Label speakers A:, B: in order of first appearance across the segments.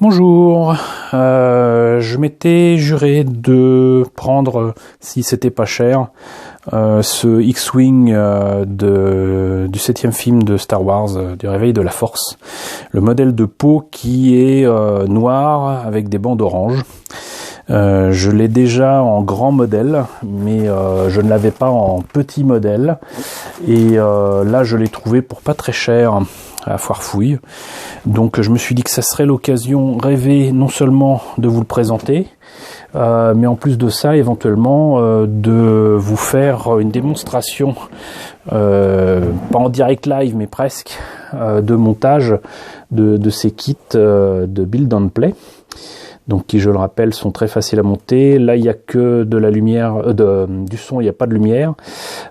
A: Bonjour, je m'étais juré de prendre, si c'était pas cher, ce X-Wing du 7e film de Star Wars, du Réveil de la Force. Le modèle de peau qui est noir avec des bandes oranges. Je l'ai déjà en grand modèle, mais je ne l'avais pas en petit modèle. Et là, je l'ai trouvé pour pas très cher à Foire Fouille. Donc je me suis dit que ça serait l'occasion rêvée non seulement de vous le présenter, mais en plus de ça, éventuellement, de vous faire une démonstration, pas en direct live, mais presque, de montage de ces kits de Build and Play. Donc qui, je le rappelle, sont très faciles à monter. Là, il n'y a que de la lumière, du son, il n'y a pas de lumière.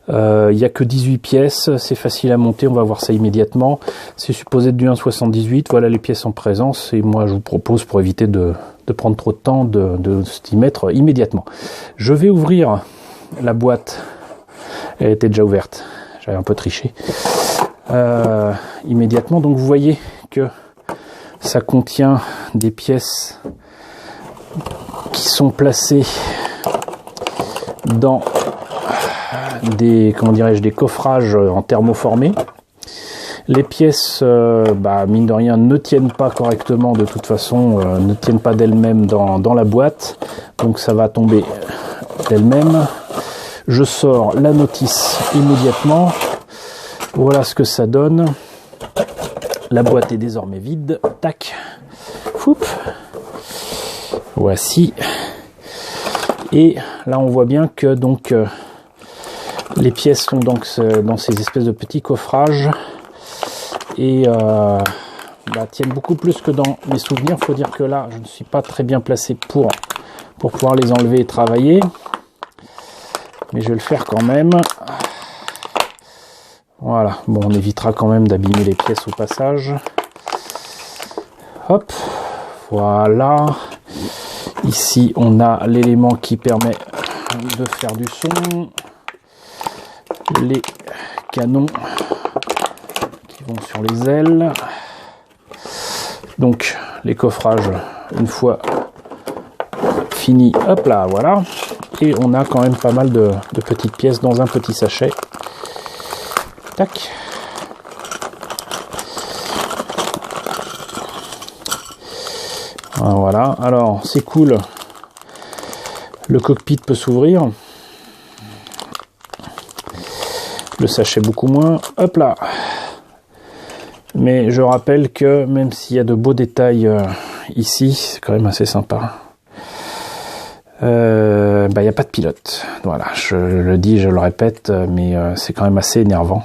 A: Il n'y a que 18 pièces, c'est facile à monter, on va voir ça immédiatement. C'est supposé être du 1,78, voilà les pièces en présence. Et moi, je vous propose, pour éviter de prendre trop de temps, de s'y mettre immédiatement. Je vais ouvrir la boîte. Elle était déjà ouverte, j'avais un peu triché. Immédiatement, donc vous voyez que ça contient des pièces qui sont placés dans des, des coffrages en thermoformé. Les pièces, mine de rien, ne tiennent pas correctement de toute façon, ne tiennent pas d'elles-mêmes dans la boîte, donc ça va tomber d'elles-mêmes. Je sors la notice immédiatement. Voilà ce que ça donne. La boîte est désormais vide. Tac. Foup. Voici. Et là, on voit bien que donc les pièces sont donc dans ces espèces de petits coffrages et tiennent beaucoup plus que dans mes souvenirs. Faut dire que là, je ne suis pas très bien placé pour pouvoir les enlever et travailler, mais je vais le faire quand même. Voilà. Bon, on évitera quand même d'abîmer les pièces au passage. Hop. Voilà. Ici, on a l'élément qui permet de faire du son. Les canons qui vont sur les ailes. Donc, les coffrages, une fois fini, hop là, voilà. Et on a quand même pas mal de petites pièces dans un petit sachet. Tac. Voilà, alors c'est cool, le cockpit peut s'ouvrir, le sachet beaucoup moins, hop là. Mais je rappelle que même s'il y a de beaux détails ici, c'est quand même assez sympa. Il n'y a pas de pilote, voilà, je le dis, je le répète, mais c'est quand même assez énervant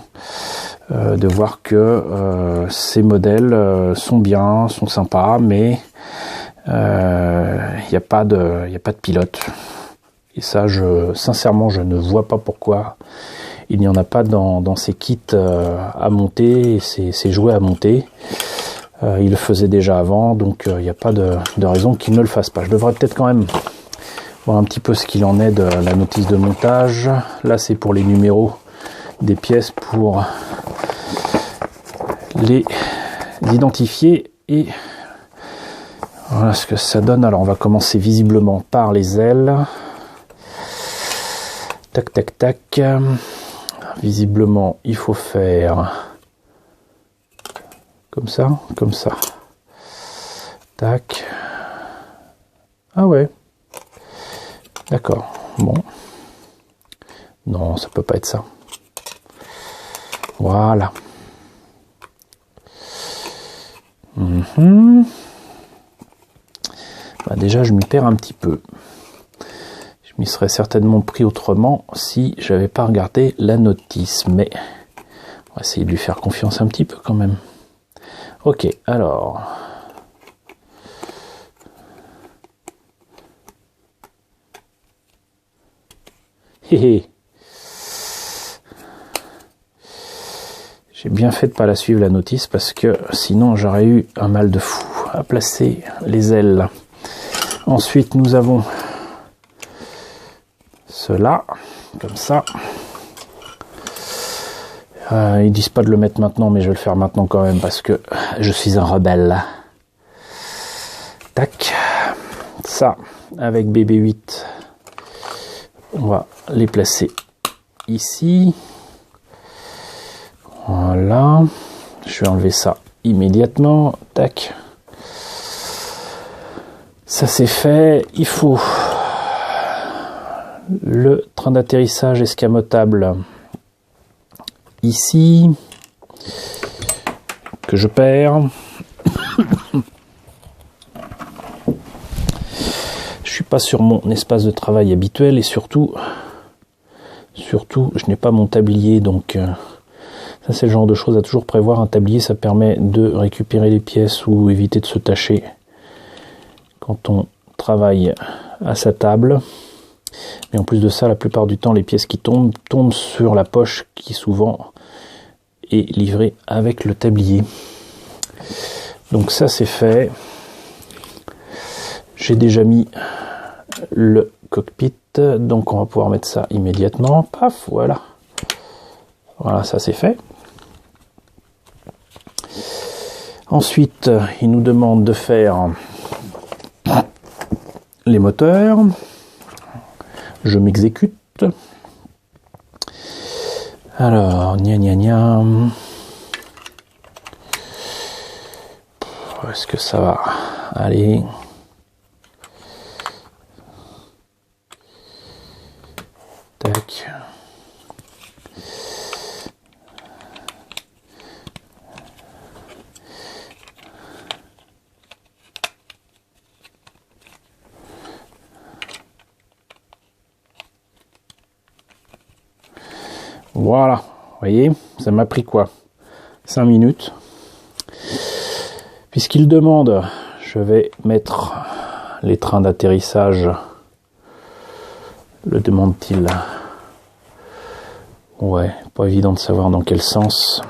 A: de voir que ces modèles sont bien, sont sympas, mais il n'y a pas de pilote. Et ça, sincèrement, je ne vois pas pourquoi il n'y en a pas dans ces kits à monter, ces jouets à monter. Il le faisait déjà avant, donc il n'y a pas de raison qu'il ne le fasse pas. Je devrais peut-être quand même voir un petit peu ce qu'il en est de la notice de montage. Là, c'est pour les numéros des pièces pour les identifier et voilà ce que ça donne. Alors on va commencer visiblement par les ailes. Tac tac tac. Visiblement il faut faire comme ça, comme ça. Tac. Ah ouais. D'accord. Bon. Non, ça peut pas être ça. Voilà. Déjà, je m'y perds un petit peu. Je m'y serais certainement pris autrement si j'avais pas regardé la notice. Mais on va essayer de lui faire confiance un petit peu quand même. Ok, alors. J'ai bien fait de pas la suivre la notice parce que sinon j'aurais eu un mal de fou à placer les ailes. Ensuite nous avons cela, comme ça. Ils disent pas de le mettre maintenant, mais je vais le faire maintenant quand même parce que je suis un rebelle. tac. Ça, avec BB8, on va les placer ici. Voilà. Je vais enlever ça immédiatement. Tac. Ça c'est fait. Il faut le train d'atterrissage escamotable ici, que je perds. Je suis pas sur mon espace de travail habituel et surtout je n'ai pas mon tablier, donc ça c'est le genre de choses à toujours prévoir. Un tablier, ça permet de récupérer les pièces ou éviter de se tâcher quand on travaille à sa table. Mais en plus de ça, la plupart du temps, les pièces qui tombent sur la poche qui souvent est livrée avec le tablier. Donc ça c'est fait. J'ai déjà mis le cockpit, donc on va pouvoir mettre ça immédiatement. Paf, voilà. Voilà, ça c'est fait. Ensuite, il nous demande de faire les moteurs. Je m'exécute. Alors, gna gna gna. Est-ce que ça va aller? Tac. Voilà, vous voyez, ça m'a pris quoi? 5 minutes. Puisqu'il demande, je vais mettre les trains d'atterrissage. Le demande-t-il? Ouais, pas évident de savoir dans quel sens.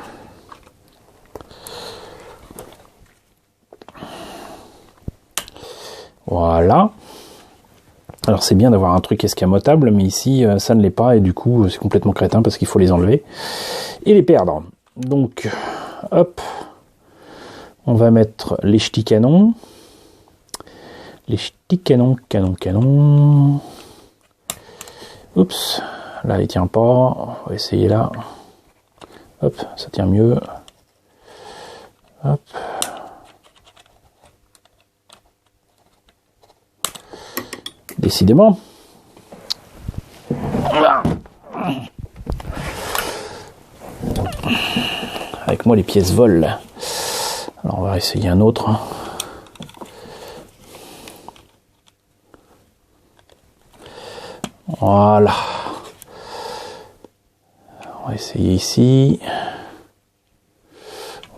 A: Voilà. Alors c'est bien d'avoir un truc escamotable, mais ici ça ne l'est pas et du coup c'est complètement crétin parce qu'il faut les enlever et les perdre. Donc hop, on va mettre les ch'tis canons. Les ch'tis canons, canon. Oups, là il tient pas, on va essayer là. Hop, ça tient mieux. Hop. Décidément. Avec moi les pièces volent. Alors on va essayer un autre. Voilà. On va essayer ici.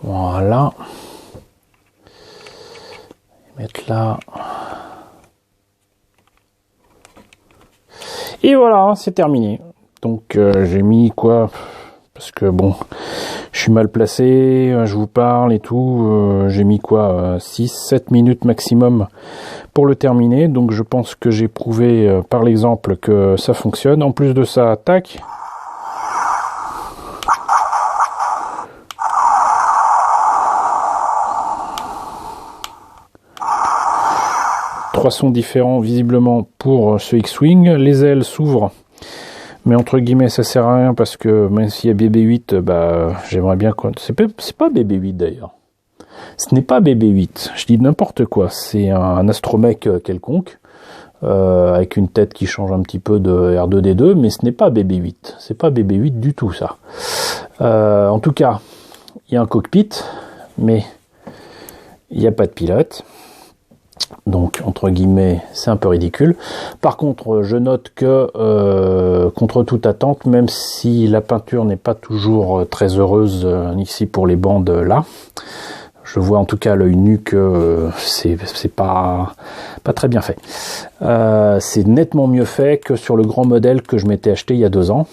A: Voilà. Mettre là. Et voilà, c'est terminé. Donc j'ai mis quoi? Parce que bon, je suis mal placé, je vous parle et tout. J'ai mis quoi? 6-7 minutes maximum pour le terminer. Donc je pense que j'ai prouvé par l'exemple que ça fonctionne. En plus de ça, tac. Trois sons différents visiblement pour ce X-Wing. Les ailes s'ouvrent, mais entre guillemets ça sert à rien parce que même s'il y a BB8, bah j'aimerais bien qu'on... C'est pas BB8 d'ailleurs. Ce n'est pas BB8, je dis n'importe quoi. C'est un astromech quelconque avec une tête qui change un petit peu de R2D2, mais ce n'est pas BB8. C'est pas BB8 du tout ça. En tout cas, il y a un cockpit, mais il n'y a pas de pilote. Donc entre guillemets c'est un peu ridicule. Par contre je note que contre toute attente, même si la peinture n'est pas toujours très heureuse ici pour les bandes là, je vois en tout à l'œil nu que c'est pas très bien fait. C'est nettement mieux fait que sur le grand modèle que je m'étais acheté il y a 2 ans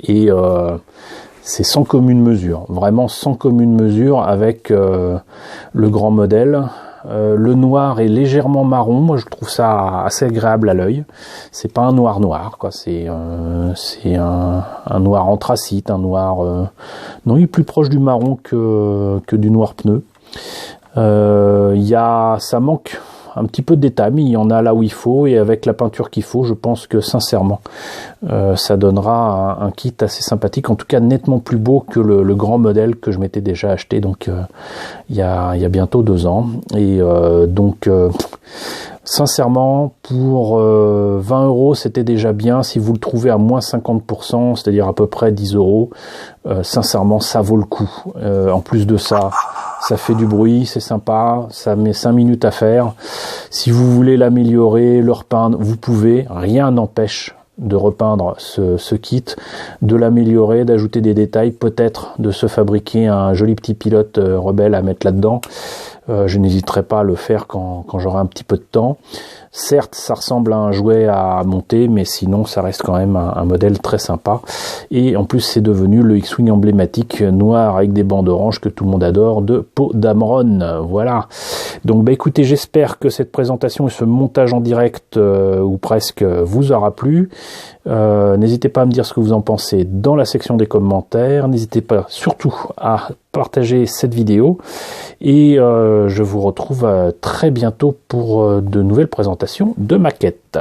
A: et c'est sans commune mesure, vraiment sans commune mesure avec le grand modèle. Le noir est légèrement marron, moi je trouve ça assez agréable à l'œil. C'est pas un noir noir, quoi. C'est un noir anthracite, un noir non, il est plus proche du marron que du noir pneu. Ça manque un petit peu de détails, mais il y en a là où il faut, et avec la peinture qu'il faut, je pense que sincèrement, ça donnera un kit assez sympathique, en tout cas nettement plus beau que le grand modèle que je m'étais déjà acheté, donc il y a bientôt 2 ans. Et donc sincèrement, pour 20 euros, c'était déjà bien. Si vous le trouvez à moins 50%, c'est-à-dire à peu près 10 euros, sincèrement, ça vaut le coup. En plus de ça, ça fait du bruit, c'est sympa, ça met 5 minutes à faire. Si vous voulez l'améliorer, le repeindre, vous pouvez. Rien n'empêche de repeindre ce kit, de l'améliorer, d'ajouter des détails, peut-être de se fabriquer un joli petit pilote rebelle à mettre là-dedans. Je n'hésiterai pas à le faire quand j'aurai un petit peu de temps. Certes, ça ressemble à un jouet à monter, mais sinon, ça reste quand même un modèle très sympa. Et en plus, c'est devenu le X-Wing emblématique noir avec des bandes oranges que tout le monde adore de Poe Dameron. Voilà. Donc, bah, écoutez, j'espère que cette présentation et ce montage en direct, ou presque, vous aura plu. N'hésitez pas à me dire ce que vous en pensez dans la section des commentaires. N'hésitez pas surtout à partager cette vidéo. Et je vous retrouve très bientôt pour de nouvelles présentations de maquettes.